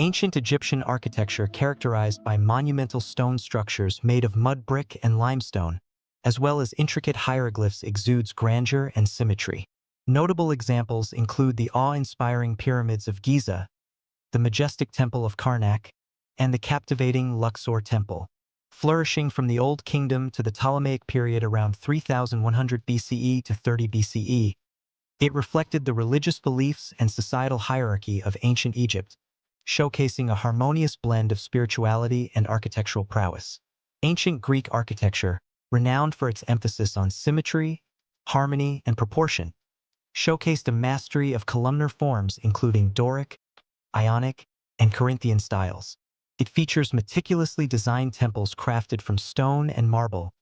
Ancient Egyptian architecture characterized by monumental stone structures made of mud brick and limestone, as well as intricate hieroglyphs exudes grandeur and symmetry. Notable examples include the awe-inspiring pyramids of Giza, the majestic temple of Karnak, and the captivating Luxor temple. Flourishing from the Old Kingdom to the Ptolemaic period around 3100 BCE to 30 BCE, it reflected the religious beliefs and societal hierarchy of ancient Egypt, showcasing a harmonious blend of spirituality and architectural prowess. Ancient Greek architecture, renowned for its emphasis on symmetry, harmony, and proportion, showcased a mastery of columnar forms including Doric, Ionic, and Corinthian styles. It features meticulously designed temples crafted from stone and marble,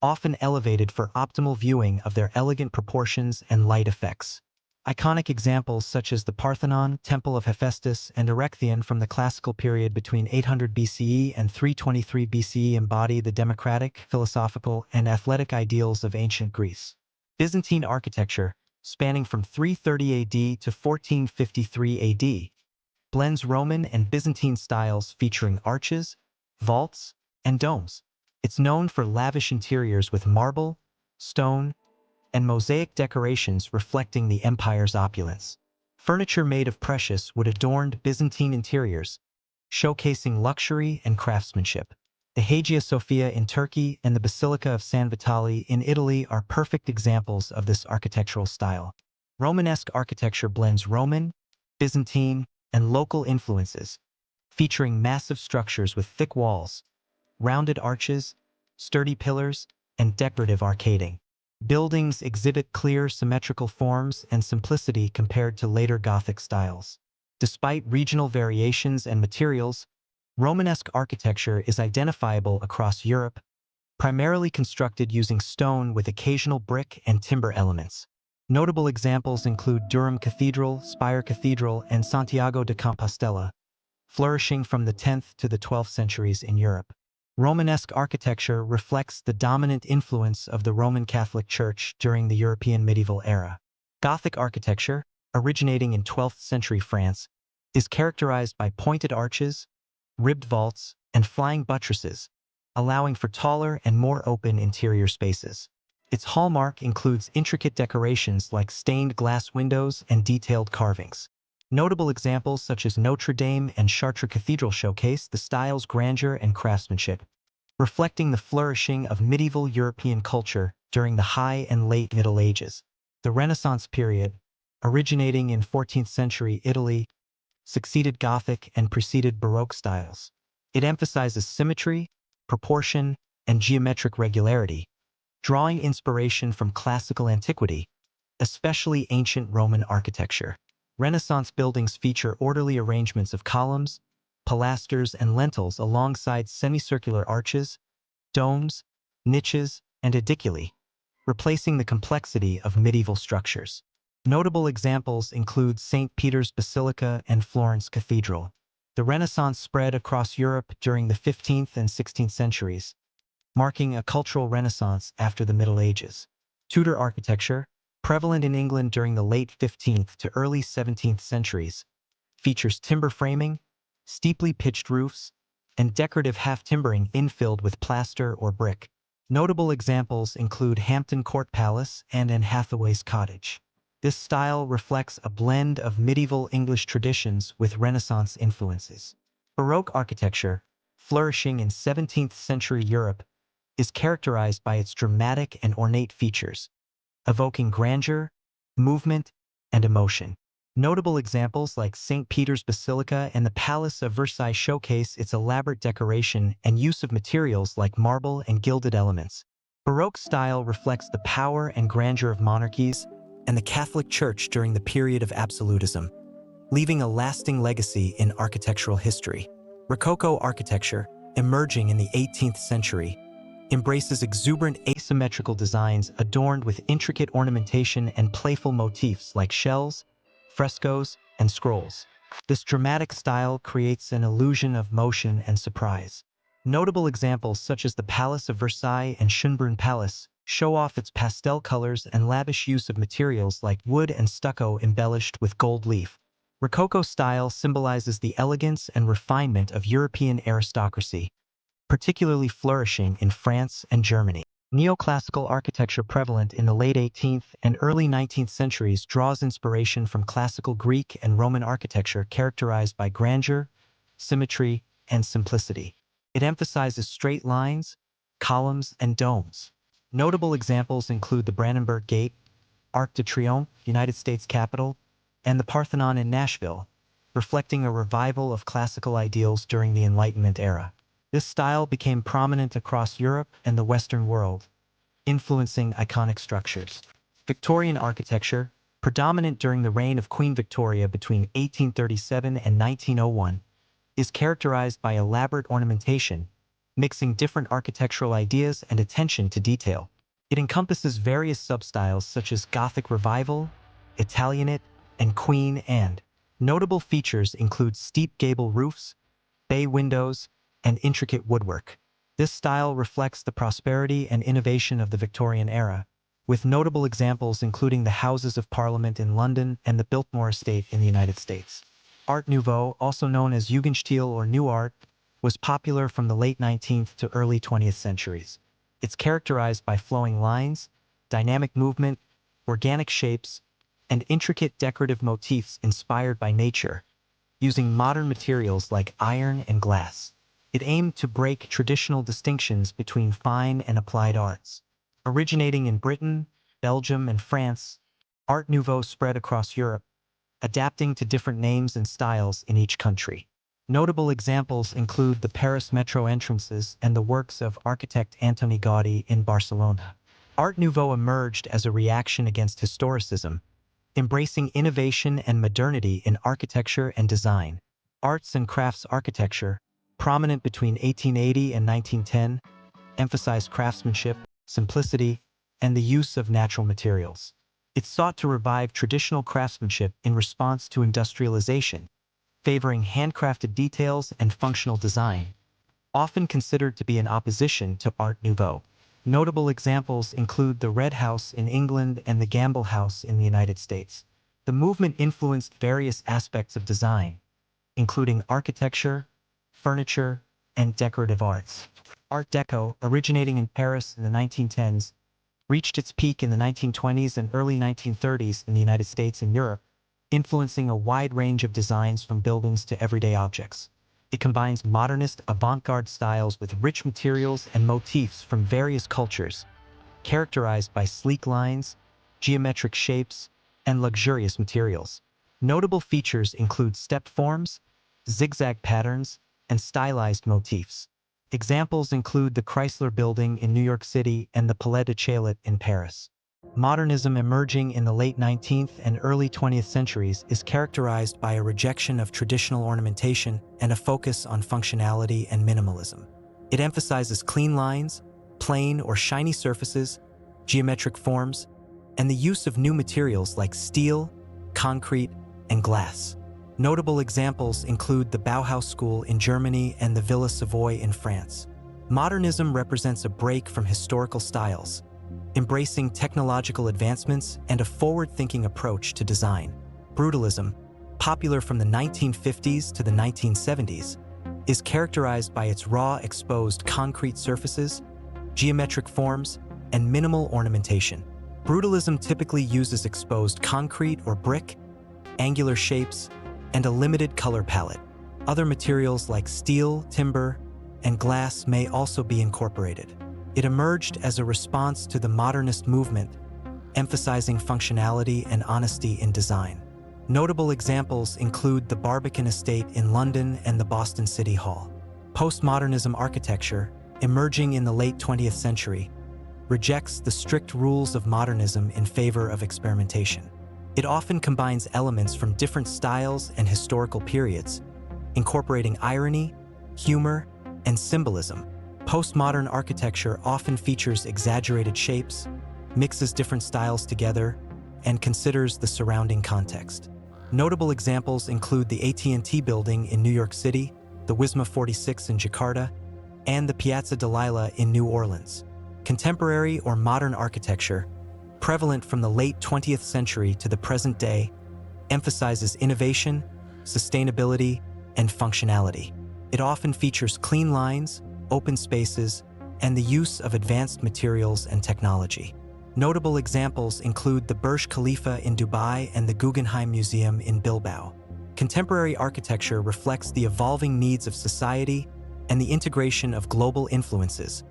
often elevated for optimal viewing of their elegant proportions and light effects. Iconic examples such as the Parthenon, Temple of Hephaestus, and Erechtheion from the classical period between 800 BCE and 323 BCE embody the democratic, philosophical, and athletic ideals of ancient Greece. Byzantine architecture, spanning from 330 AD to 1453 AD, blends Roman and Byzantine styles featuring arches, vaults, and domes. It's known for lavish interiors with marble, stone, and mosaic decorations reflecting the empire's opulence. Furniture made of precious wood adorned Byzantine interiors, showcasing luxury and craftsmanship. The Hagia Sophia in Turkey and the Basilica of San Vitale in Italy are perfect examples of this architectural style. Romanesque architecture blends Roman, Byzantine, and local influences, featuring massive structures with thick walls, rounded arches, sturdy pillars, and decorative arcading. Buildings exhibit clear, symmetrical forms and simplicity compared to later Gothic styles. Despite regional variations and materials, Romanesque architecture is identifiable across Europe, primarily constructed using stone with occasional brick and timber elements. Notable examples include Durham Cathedral, Spire Cathedral, and Santiago de Compostela, flourishing from the 10th to the 12th centuries in Europe. Romanesque architecture reflects the dominant influence of the Roman Catholic Church during the European medieval era. Gothic architecture, originating in 12th century France, is characterized by pointed arches, ribbed vaults, and flying buttresses, allowing for taller and more open interior spaces. Its hallmark includes intricate decorations like stained glass windows and detailed carvings. Notable examples such as Notre Dame and Chartres Cathedral showcase the style's grandeur and craftsmanship, reflecting the flourishing of medieval European culture during the High and Late Middle Ages. The Renaissance period, originating in 14th century Italy, succeeded Gothic and preceded Baroque styles. It emphasizes symmetry, proportion, and geometric regularity, drawing inspiration from classical antiquity, especially ancient Roman architecture. Renaissance buildings feature orderly arrangements of columns, pilasters, and lintels alongside semicircular arches, domes, niches, and ediculi, replacing the complexity of medieval structures. Notable examples include St. Peter's Basilica and Florence Cathedral. The Renaissance spread across Europe during the 15th and 16th centuries, marking a cultural renaissance after the Middle Ages. Tudor architecture, prevalent in England during the late 15th to early 17th centuries, features timber framing, steeply pitched roofs, and decorative half-timbering infilled with plaster or brick. Notable examples include Hampton Court Palace and Anne Hathaway's Cottage. This style reflects a blend of medieval English traditions with Renaissance influences. Baroque architecture, flourishing in 17th century Europe, is characterized by its dramatic and ornate features, evoking grandeur, movement, and emotion. Notable examples like St. Peter's Basilica and the Palace of Versailles showcase its elaborate decoration and use of materials like marble and gilded elements. Baroque style reflects the power and grandeur of monarchies and the Catholic Church during the period of absolutism, leaving a lasting legacy in architectural history. Rococo architecture, emerging in the 18th century, embraces exuberant asymmetrical designs adorned with intricate ornamentation and playful motifs like shells, frescoes, and scrolls. This dramatic style creates an illusion of motion and surprise. Notable examples such as the Palace of Versailles and Schönbrunn Palace show off its pastel colors and lavish use of materials like wood and stucco embellished with gold leaf. Rococo style symbolizes the elegance and refinement of European aristocracy, particularly flourishing in France and Germany. Neoclassical architecture prevalent in the late 18th and early 19th centuries draws inspiration from classical Greek and Roman architecture characterized by grandeur, symmetry, and simplicity. It emphasizes straight lines, columns, and domes. Notable examples include the Brandenburg Gate, Arc de Triomphe, United States Capitol, and the Parthenon in Nashville, reflecting a revival of classical ideals during the Enlightenment era. This style became prominent across Europe and the Western world, influencing iconic structures. Victorian architecture, predominant during the reign of Queen Victoria between 1837 and 1901, is characterized by elaborate ornamentation, mixing different architectural ideas and attention to detail. It encompasses various substyles such as Gothic Revival, Italianate, and Queen Anne. Notable features include steep gable roofs, bay windows, and intricate woodwork. This style reflects the prosperity and innovation of the Victorian era, with notable examples including the Houses of Parliament in London and the Biltmore Estate in the United States. Art Nouveau, also known as Jugendstil or New Art, was popular from the late 19th to early 20th centuries. It's characterized by flowing lines, dynamic movement, organic shapes, and intricate decorative motifs inspired by nature, using modern materials like iron and glass. It aimed to break traditional distinctions between fine and applied arts. Originating in Britain, Belgium, and France, Art Nouveau spread across Europe, adapting to different names and styles in each country. Notable examples include the Paris metro entrances and the works of architect Antoni Gaudí in Barcelona. Art Nouveau emerged as a reaction against historicism, embracing innovation and modernity in architecture and design. Arts and crafts architecture, prominent between 1880 and 1910, emphasized craftsmanship, simplicity, and the use of natural materials. It sought to revive traditional craftsmanship in response to industrialization, favoring handcrafted details and functional design, often considered to be in opposition to Art Nouveau. Notable examples include the Red House in England and the Gamble House in the United States. The movement influenced various aspects of design, including architecture, furniture, and decorative arts. Art Deco, originating in Paris in the 1910s, reached its peak in the 1920s and early 1930s in the United States and Europe, influencing a wide range of designs from buildings to everyday objects. It combines modernist avant-garde styles with rich materials and motifs from various cultures, characterized by sleek lines, geometric shapes, and luxurious materials. Notable features include step forms, zigzag patterns, and stylized motifs. Examples include the Chrysler Building in New York City and the Palais de Chaillot in Paris. Modernism emerging in the late 19th and early 20th centuries is characterized by a rejection of traditional ornamentation and a focus on functionality and minimalism. It emphasizes clean lines, plain or shiny surfaces, geometric forms, and the use of new materials like steel, concrete, and glass. Notable examples include the Bauhaus School in Germany and the Villa Savoye in France. Modernism represents a break from historical styles, embracing technological advancements and a forward-thinking approach to design. Brutalism, popular from the 1950s to the 1970s, is characterized by its raw, exposed concrete surfaces, geometric forms, and minimal ornamentation. Brutalism typically uses exposed concrete or brick, angular shapes, and a limited color palette. Other materials like steel, timber, and glass may also be incorporated. It emerged as a response to the modernist movement, emphasizing functionality and honesty in design. Notable examples include the Barbican Estate in London and the Boston City Hall. Postmodernism architecture, emerging in the late 20th century, rejects the strict rules of modernism in favor of experimentation. It often combines elements from different styles and historical periods, incorporating irony, humor, and symbolism. Postmodern architecture often features exaggerated shapes, mixes different styles together, and considers the surrounding context. Notable examples include the AT&T building in New York City, the Wisma 46 in Jakarta, and the Piazza Delilah in New Orleans. Contemporary or modern architecture, prevalent from the late 20th century to the present day, emphasizes innovation, sustainability, and functionality. It often features clean lines, open spaces, and the use of advanced materials and technology. Notable examples include the Burj Khalifa in Dubai and the Guggenheim Museum in Bilbao. Contemporary architecture reflects the evolving needs of society and the integration of global influences,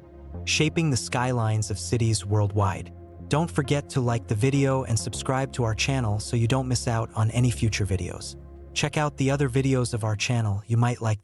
shaping the skylines of cities worldwide. Don't forget to like the video and subscribe to our channel so you don't miss out on any future videos. Check out the other videos of our channel, you might like them.